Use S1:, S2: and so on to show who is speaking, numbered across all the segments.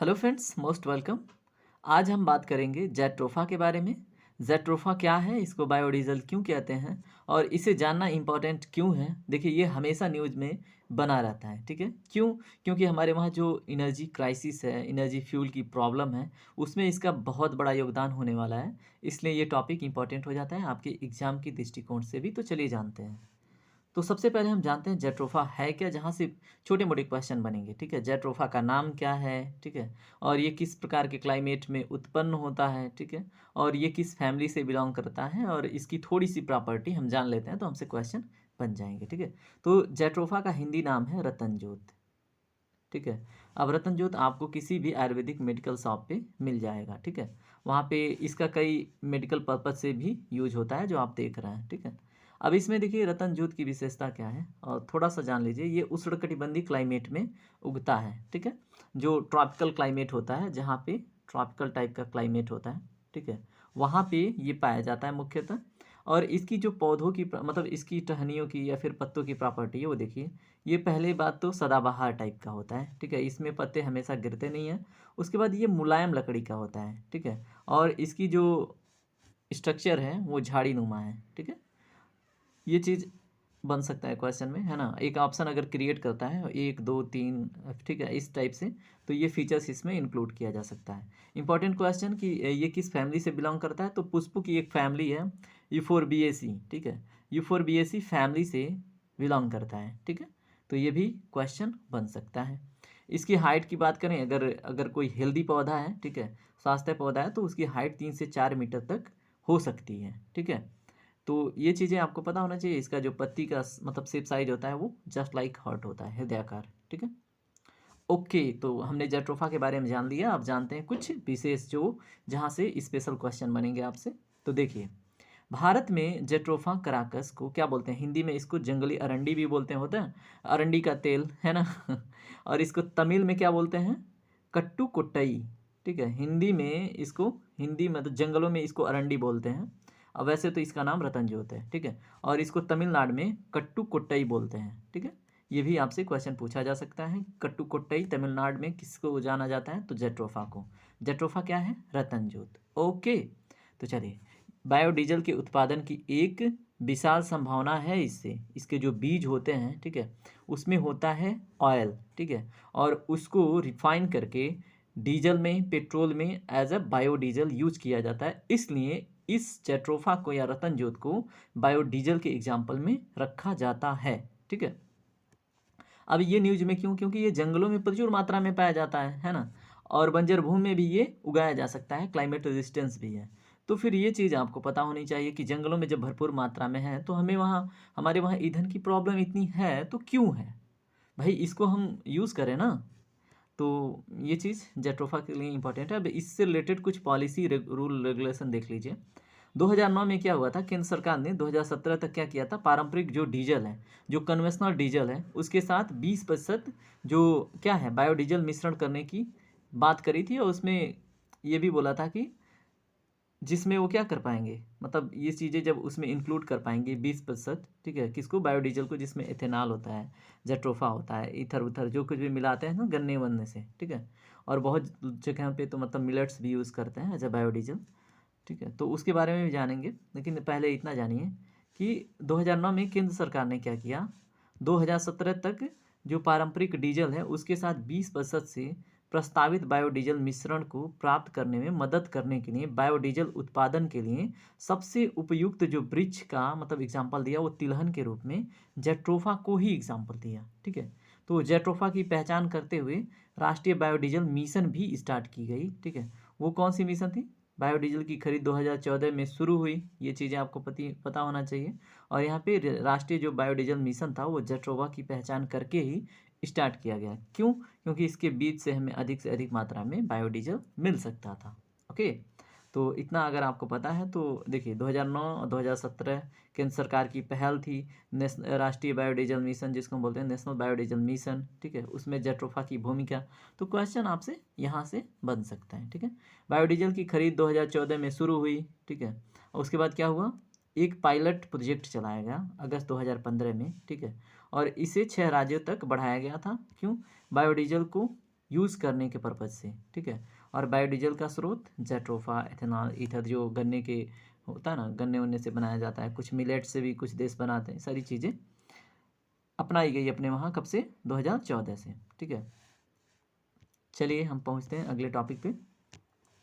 S1: Hello friends, most welcome. आज हम बात करेंगे जेट्रोफा के बारे में। जेट्रोफा क्या है, इसको बायोडीजल क्यों कहते हैं और इसे जानना इम्पॉर्टेंट क्यों है। देखिए, ये हमेशा न्यूज़ में बना रहता है, ठीक है। क्यों? क्योंकि हमारे वहाँ जो एनर्जी क्राइसिस है, एनर्जी फ्यूल की प्रॉब्लम है, उसमें इसका बहुत बड़ा योगदान होने वाला है। इसलिए ये टॉपिक इम्पॉर्टेंट हो जाता है आपके एग्ज़ाम के दृष्टिकोण से भी। तो चलिए जानते हैं। तो सबसे पहले हम जानते हैं जेट्रोफा है क्या, जहाँ से छोटे मोटे क्वेश्चन बनेंगे, ठीक है। जेट्रोफा का नाम क्या है, ठीक है। और ये किस प्रकार के क्लाइमेट में उत्पन्न होता है, ठीक है। और ये किस फैमिली से बिलोंग करता है, और इसकी थोड़ी सी प्रॉपर्टी हम जान लेते हैं तो हमसे क्वेश्चन बन जाएंगे, ठीक है। तो जेट्रोफा का हिंदी नाम है रतनजोत, ठीक है। अब रतनजोत आपको किसी भी आयुर्वेदिक मेडिकल शॉप पे मिल जाएगा, ठीक है। वहाँ पे इसका कई मेडिकल पर्पज से भी यूज होता है, जो आप देख रहे हैं, ठीक है। अब इसमें देखिए रतनजोत की विशेषता क्या है और थोड़ा सा जान लीजिए। ये उष्णकटिबंधीय क्लाइमेट में उगता है, ठीक है। जो ट्रॉपिकल क्लाइमेट होता है, जहाँ पे ट्रॉपिकल टाइप का क्लाइमेट होता है, ठीक है, वहाँ पे ये पाया जाता है मुख्यतः। और इसकी जो पौधों की मतलब इसकी टहनियों की या फिर पत्तों की प्रॉपर्टी है, वो देखिए। ये पहले बात तो सदाबहार टाइप का होता है, ठीक है। इसमें पत्ते हमेशा गिरते नहीं हैं। उसके बाद ये मुलायम लकड़ी का होता है, ठीक है। और इसकी जो स्ट्रक्चर है वो झाड़ी नुमा है, ठीक है। ये चीज़ बन सकता है क्वेश्चन में, है ना। एक ऑप्शन अगर क्रिएट करता है 1 2 3, ठीक है, इस टाइप से, तो ये फीचर्स इसमें इंक्लूड किया जा सकता है। इंपॉर्टेंट क्वेश्चन कि ये किस फैमिली से बिलोंग करता है, तो पुष्प की एक फैमिली है यूफोरबिएसी, ठीक है। यूफोरबिएसी फैमिली से बिलोंग करता है, ठीक है। तो ये भी क्वेश्चन बन सकता है। इसकी हाइट की बात करें, अगर अगर कोई हेल्दी पौधा है, ठीक है, स्वास्थ्य पौधा है, तो उसकी हाइट 3 से 4 मीटर तक हो सकती है, ठीक है। तो ये चीज़ें आपको पता होना चाहिए। इसका जो पत्ती का मतलब शेप साइज होता है वो जस्ट लाइक हार्ट होता है, हृदयाकार, ठीक है। ओके, तो हमने जेट्रोफा के बारे में जान लिया। अब जानते हैं कुछ विशेष जो जहाँ से स्पेशल क्वेश्चन बनेंगे आपसे। तो देखिए, भारत में जेट्रोफा कराकस को क्या बोलते हैं? हिंदी में इसको जंगली अरंडी भी बोलते हैं, होता है अरंडी का तेल, है ना। और इसको तमिल में क्या बोलते हैं? कट्टू कोट्टई, ठीक है। हिंदी में इसको, हिंदी मतलब जंगलों में इसको अरंडी बोलते हैं। अब वैसे तो इसका नाम रतनजोत है, ठीक है। और इसको तमिलनाडु में कट्टू कोट्टई बोलते हैं, ठीक है। ये भी आपसे क्वेश्चन पूछा जा सकता है। कट्टू कोट्टई तमिलनाडु में किसको जाना जाता है? तो जेट्रोफा को। जेट्रोफा क्या है? रतनजोत। ओके, तो चलिए, बायोडीजल के उत्पादन की एक विशाल संभावना है इससे। इसके जो बीज होते हैं, ठीक है, उसमें होता है ऑयल, ठीक है। और उसको रिफाइन करके डीजल में, पेट्रोल में एज अ बायोडीजल यूज किया जाता है। इसलिए इस जेट्रोफा को या रतनजोत को बायोडीजल के एग्जाम्पल में रखा जाता है, ठीक है। अब ये न्यूज में क्यों? क्योंकि ये जंगलों में प्रचुर मात्रा में पाया जाता है ना। और बंजर भूमि में भी ये उगाया जा सकता है, क्लाइमेट रेजिस्टेंस भी है। तो फिर ये चीज़ आपको पता होनी चाहिए कि जंगलों में जब भरपूर मात्रा में है तो हमें वहाँ, हमारे वहाँ ईंधन की प्रॉब्लम इतनी है तो क्यों है भाई, इसको हम यूज़ करें ना। तो ये चीज़ जेट्रोफा के लिए इंपॉर्टेंट है। अब इससे रिलेटेड कुछ पॉलिसी रूल रेगुलेशन देख लीजिए। 2009 में क्या हुआ था, केंद्र सरकार ने 2017 तक क्या किया था, पारंपरिक जो डीजल है, जो कन्वेंशनल डीजल है, उसके साथ 20% जो क्या है बायोडीजल मिश्रण करने की बात करी थी। और उसमें ये भी बोला था कि जिसमें वो क्या कर पाएंगे, मतलब ये चीज़ें जब उसमें इंक्लूड कर पाएंगे 20%, ठीक है, किसको? बायोडीजल को, जिसमें एथेनॉल होता है, जेट्रोफा होता है, इथर उथर जो कुछ भी मिलाते हैं ना गन्ने वन्ने से, ठीक है। और बहुत जगह पे तो मतलब मिलेट्स भी यूज़ करते हैं एज अ बायोडीजल, ठीक है। तो उसके बारे में भी जानेंगे, लेकिन पहले इतना जानिए कि 2009 में केंद्र सरकार ने क्या किया। 2017 तक जो पारंपरिक डीजल है उसके साथ 20% से प्रस्तावित बायोडीजल मिश्रण को प्राप्त करने में मदद करने के लिए बायोडीजल उत्पादन के लिए सबसे उपयुक्त जो वृक्ष का मतलब एग्जाम्पल दिया, वो तिलहन के रूप में जेट्रोफा को ही एग्जाम्पल दिया, ठीक है। तो जेट्रोफा की पहचान करते हुए राष्ट्रीय बायोडीजल मिशन भी स्टार्ट की गई, ठीक है। वो कौन सी मिशन थी? बायोडीजल की खरीद 2014 में शुरू हुई। ये चीज़ें आपको पता होना चाहिए। और यहाँ पे राष्ट्रीय जो बायोडीजल मिशन था वो जेट्रोफा की पहचान करके ही स्टार्ट किया गया। क्यों? क्योंकि इसके बीज से हमें अधिक से अधिक मात्रा में बायोडीजल मिल सकता था। ओके, तो इतना अगर आपको पता है तो देखिए, 2009 और 2017 केंद्र सरकार की पहल थी राष्ट्रीय बायोडीजल मिशन, जिसको हम बोलते हैं नेशनल बायोडीजल मिशन, ठीक है। उसमें जेट्रोफा की भूमिका, तो क्वेश्चन आपसे यहाँ से बन सकता है, ठीक है। बायोडीजल की खरीद 2014 में शुरू हुई, ठीक है। और उसके बाद क्या हुआ, एक पायलट प्रोजेक्ट चलाया गया अगस्त 2015 में, ठीक है। और इसे 6 राज्यों तक बढ़ाया गया था। क्यों? बायोडीजल को यूज़ करने के पर्पज़ से, ठीक है। और बायोडीजल का स्रोत जेट्रोफा, एथेनॉल, ईथर जो गन्ने के होता है ना, गन्ने वन्ने से बनाया जाता है, कुछ मिलेट से भी कुछ देश बनाते हैं, सारी चीज़ें अपनाई गई अपने वहाँ कब से, 2014 से, ठीक है। चलिए हम पहुँचते हैं अगले टॉपिक पे,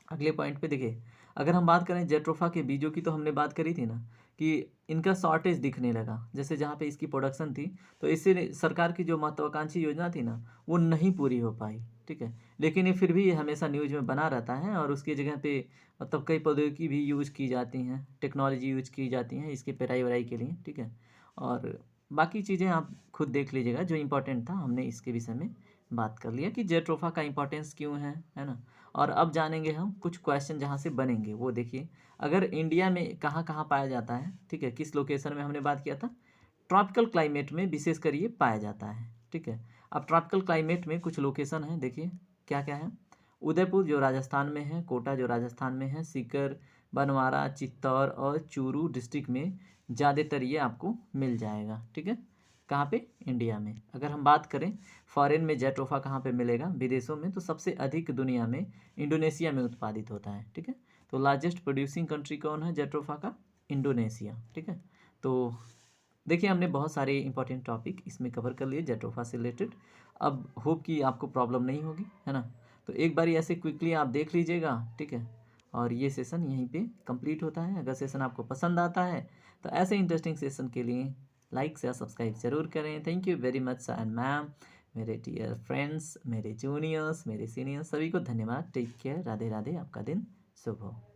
S1: अगले पॉइंट पे। देखिए, अगर हम बात करें जेट्रोफा के बीजों की, तो हमने बात करी थी ना कि इनका शॉर्टेज दिखने लगा, जैसे जहाँ पे इसकी प्रोडक्शन थी, तो इससे सरकार की जो महत्वाकांक्षी योजना थी ना, वो नहीं पूरी हो पाई, ठीक है। लेकिन ये फिर भी ये हमेशा न्यूज में बना रहता है, और उसकी जगह पे मतलब कई प्रौद्योगिकी भी यूज़ की जाती हैं, टेक्नोलॉजी यूज की जाती हैं इसकी पेराई वराई के लिए, ठीक है। और बाकी चीज़ें आप खुद देख लीजिएगा, जो इम्पोर्टेंट था हमने इसके विषय में बात कर लिया कि जेट्रोफा का इम्पोर्टेंस क्यों है ना। और अब जानेंगे हम कुछ क्वेश्चन जहाँ से बनेंगे, वो देखिए। अगर इंडिया में कहाँ कहाँ पाया जाता है, ठीक है, किस लोकेशन में, हमने बात किया था ट्रॉपिकल क्लाइमेट में विशेषकर ये पाया जाता है, ठीक है। अब ट्रॉपिकल क्लाइमेट में कुछ लोकेशन है, देखिए क्या क्या है। उदयपुर जो राजस्थान में है, कोटा जो राजस्थान में है, सीकर, बनवारा, चित्तौड़ और चूरू डिस्ट्रिक्ट में ज़्यादातर ये आपको मिल जाएगा, ठीक है। कहाँ पे, इंडिया में। अगर हम बात करें फॉरेन में जेट्रोफा कहाँ पे मिलेगा, विदेशों में, तो सबसे अधिक दुनिया में इंडोनेशिया में उत्पादित होता है, ठीक है। तो लार्जेस्ट प्रोड्यूसिंग कंट्री कौन है जेट्रोफा का, इंडोनेशिया, ठीक है। तो देखिए हमने बहुत सारे इंपॉर्टेंट टॉपिक इसमें कवर कर लिए जेट्रोफा से रिलेटेड। अब होप कि आपको प्रॉब्लम नहीं होगी, है ना। तो एक बार ऐसे क्विकली आप देख लीजिएगा, ठीक है। और ये सेशन यहीं पे कंप्लीट होता है। अगर सेशन आपको पसंद आता है तो ऐसे इंटरेस्टिंग सेशन के लिए लाइक या सब्सक्राइब ज़रूर करें। Thank you very much sir and ma'am, मेरे डियर फ्रेंड्स, मेरे जूनियर्स, मेरे सीनियर्स, सभी को धन्यवाद। टेक केयर, राधे राधे, आपका दिन शुभ हो।